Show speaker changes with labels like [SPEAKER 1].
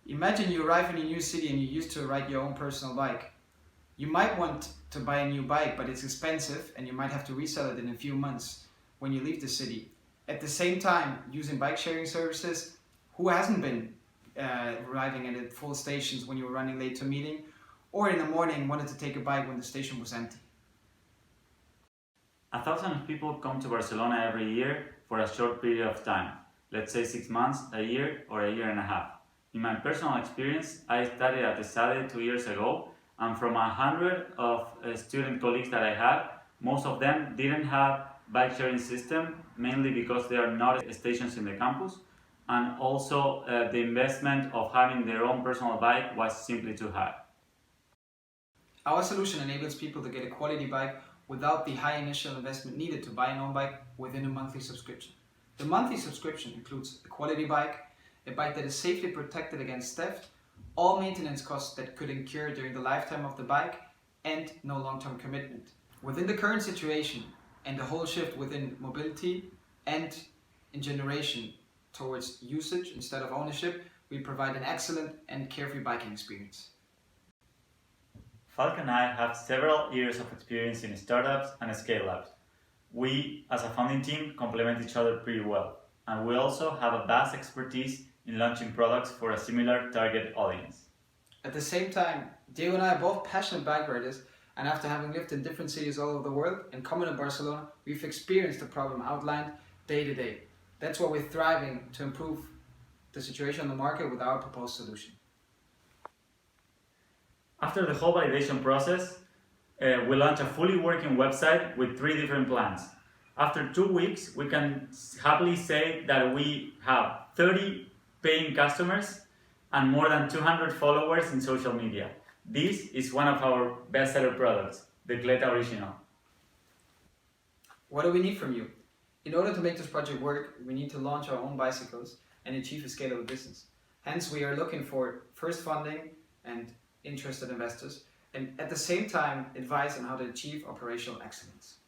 [SPEAKER 1] Imagine you arrive in a new city and you used to ride your own personal bike. You might want to buy a new bike, but it's expensive and you might have to resell it in a few months when you leave the city. At the same time, using bike sharing services, who hasn't been arriving at full stations when you were running late to a meeting, or in the morning wanted to take a bike when the station was empty?
[SPEAKER 2] 1,000 people come to Barcelona every year for a short period of time, let's say 6 months, a year, or a year and a half. In my personal experience, I studied at ESADE 2 years ago, and from 100 of student colleagues that I had, most of them didn't have bike sharing system, mainly because there are not stations in the campus, and also the investment of having their own personal bike was simply too high.
[SPEAKER 1] Our solution enables people to get a quality bike without the high initial investment needed to buy an own bike within a monthly subscription. The monthly subscription includes a quality bike, a bike that is safely protected against theft, all maintenance costs that could incur during the lifetime of the bike, and no long-term commitment. Within the current situation and the whole shift within mobility and in generation towards usage instead of ownership, we provide an excellent and carefree biking experience.
[SPEAKER 2] Falk and I have several years of experience in startups and scale-ups. We, as a founding team, complement each other pretty well, and we also have a vast expertise in launching products for a similar target audience.
[SPEAKER 1] At the same time, Diego and I are both passionate bike riders, and after having lived in different cities all over the world and coming to Barcelona, we've experienced the problem outlined day to day. That's why we're thriving to improve the situation on the market with our proposed solution.
[SPEAKER 2] After the whole validation process, we launched a fully working website with 3 different plans. After 2 weeks, we can happily say that we have 30 paying customers and more than 200 followers in social media. This is one of our bestseller products, the Kleta Original.
[SPEAKER 1] What do we need from you? In order to make this project work, we need to launch our own bicycles and achieve a scalable business. Hence, we are looking for first funding and interested investors, and at the same time, advice on how to achieve operational excellence.